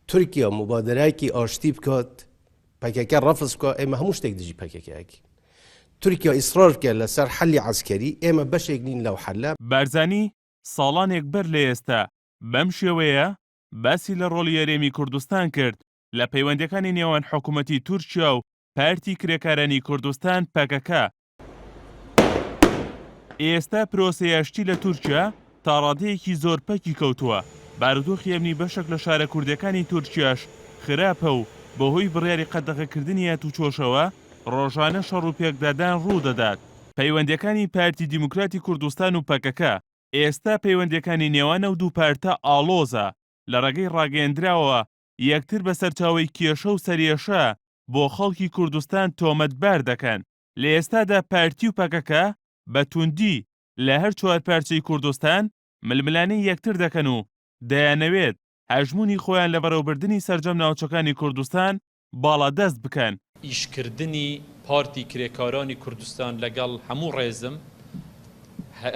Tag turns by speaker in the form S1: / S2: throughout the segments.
S1: تورکیا مبادرەیەکی ئاشتی بکات پەکەکە ڕەفز بکە ئێمە هەموو شتێک دژی پەکەکەیەکی تورکیا ئیسرار کرد لەسەر حەلی عەسکەری ئێمە بەشێک نین لەو حەلە.
S2: بارزانی ساڵانێک بەر لە ئێستا بەم شێوەیە باسی لە ڕۆڵی هەرێمی کوردستان کرد لە پەیوەندیەکانی نێوان حکوومەتی تورکیا و پارتی کرێکارانی کوردستان پەکەکە. ئێستا پرۆسەیەشتی لە تورکیا تا ڕادەیەکی زۆر پەکی کەوتووە. بارودۆخی ئەمنی بەشێک لە شارە کوردەکانی تورکیاش خراپە و بەهۆی بڕیاری قەدەغەکردنی هاتوچۆشەوە ڕۆژانە شەڕ و پێکدادان ڕوو دەدات. پەیوەندیەکانی پارتی دیموکراتی کوردستان و پەکەکە ئێستا پەیوەندیەکانی نێوانە و دوو پارتە ئاڵۆزە لە ڕێگەی ڕاگەیەندراوە یەکتر بە سەرچاوەی کێشە و سەرێشە بۆ خەڵکی کوردستان تۆمەتبار دەکەن. لە ئێستادا پارتی و پەکەکە بە توندی لە هەر چوار پارچەی کوردستان ململانەی یەکتر دەکەن و دەیانەوێت هەژمونی خۆیان لە بەڕێوەبردننی سەرجەم ناوچەکانی کوردستان باڵادەست بکەن.
S3: ئیشکردنی پارتی کرێکارانی کوردستان لەگەڵ هەموو ڕێزم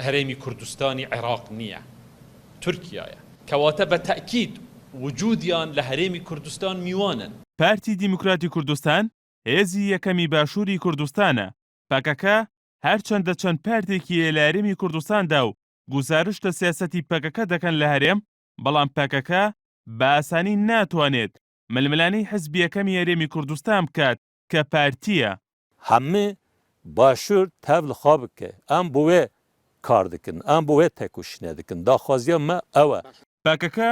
S3: هەرێمی کوردستانی عێراق نییە، تورکیایە، کەواتە بە تەئکید وجودیان لە هەرێمی کوردستان میوانن.
S2: پارتی دیموکراتی کوردستان هێزی یەکەمی باشووری کوردستانە. پەکەکە هەرچەندە چەند پارتێکی لە هەرێمی کوردستاندا و گوزارش لە سیاسەتی پەکەکە دەکەن لە هەرێم، بەڵام پەکەکە بە ئاسانی ناتوانێت ململانەی حزبی یەکەمی هەرێمی کوردستان بکات کە پارتیە.
S4: هەموو باشوور تەڤ خوا بکە، ئەم بۆ وێ کار دکن، ئەم بۆ وێ تێکوشینە دکن، داخوازیە مە ئەوە.
S2: پەکەکە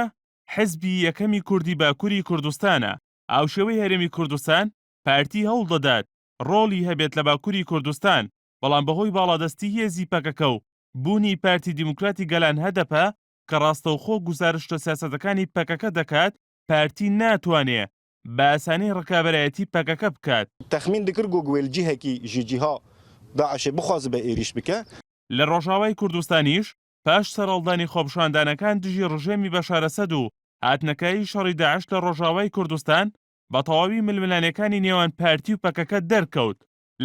S2: حزبی یەکەمی کوردی باکووری کوردستانە. ئاوشێوەی هەرێمی کوردستان پارتی هەوڵ دەدات ڕۆڵی هەبێت لە باکووری کوردستان، بەڵام بەهۆی باڵادەستی هێزی پەکەکە و بوونی پارتی دیموکراتی گەلان هەدەپە کە ڕاستەوخۆ گوزارش لە سیاسەتەکانی پەکەکە دەکات، پارتی ناتوانێت بە ئاسانی ڕکابەرایەتی پەکەکە بکات.
S5: تەخمین دکرد گوێل جیهێکی ژیجیها داعشێ بخواز بە ئێریش بکە.
S2: لە ڕۆژاوای کوردستانیش پاش سەرهەڵدانی خۆپشاندانەکان دژی ڕژێمی بەشار ئەسەد و هاتنەکایی شەڕی داعش لە ڕۆژاوای کوردستان بە تەواوی ململانەکانی نێوان پارتی و پەکەکە دەرکەوت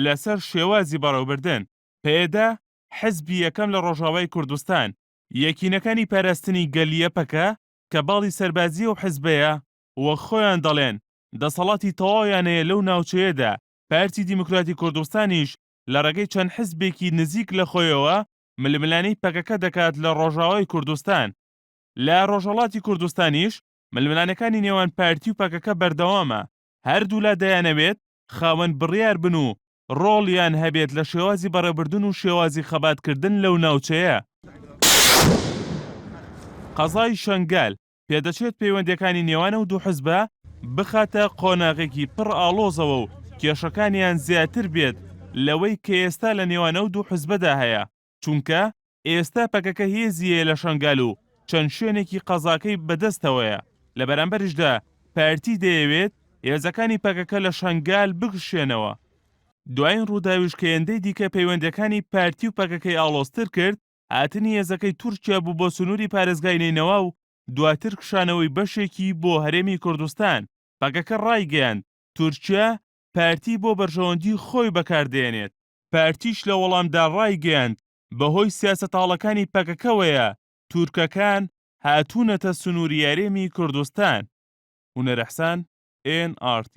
S2: لەسەر شێوازی بەڕێوەبردن. پێدا حزبی یەکەم لە ڕۆژاوای کوردستان یەکینەکانی پاراستنی گەلیە پەکە کە باڵی سەربازی و حزبەیە وە خۆیان دەڵێن دەسەڵاتی تەواویانەیە لەو ناوچەیەدا. پارتی دیموکراتی کوردستانیش لە ڕێگەی چەند حزبێکی نزیک لە خۆیەوە ململانەی پەکەکە دەکات لە ڕۆژاوای کوردستان. لە ڕۆژهەڵاتی کوردستانیش ململانەکانی نێوان پارتی و پەکەکە بەردەوامە. هەردوو لا دەیانەوێت خاوەن بڕیار بن و ڕۆڵیان هەبێت لە شێوازی بەڕێبردن و شێوازی خەباتکردن لەو ناوچەیە. قەزای شەنگال پێدەچێت پەیوەندیەکانی نێوانە و دوو حزبە بخاتە قۆناغێکی پڕ ئاڵۆزەوە و کێشەکانیان زیاتر بێت لەوەی کە ئێستا لە نێوانە و دوو حزبەدا هەیە، چونکە ئێستا پەکەکە هێزیە لە شەنگال و چەند شوێنێکی قەزاکەی بەدەستەوەیە. لە بەرامبەرشدا پارتی دەیەوێت هێزەکانی پەکەکە لە شەنگال بگشێنەوە. دوایین ڕووداویشکەیەندەی دیکە پەیوەندیەکانی پارتی و پەکەکەی ئاڵۆزتر کرد هاتنی هێزەکەی تورکیا بوو بۆ سنووری پارێزگای نینەوە و دواتر کشانەوەی بەشێکی بۆ هەرێمی کوردستان. پەکەکە ڕایگەیاند تورکیا پارتی بۆ بەرژەوەندی خۆی بەکاردێنێت. پارتیش لە وەڵامدا ڕایگەیاند بەهۆی سیاسەتاڵەکانی پەکەکەوەیە تورکەکان هاتوونەتە سنووری هەرێمی کوردستان. هونەر ئەحسان، NRT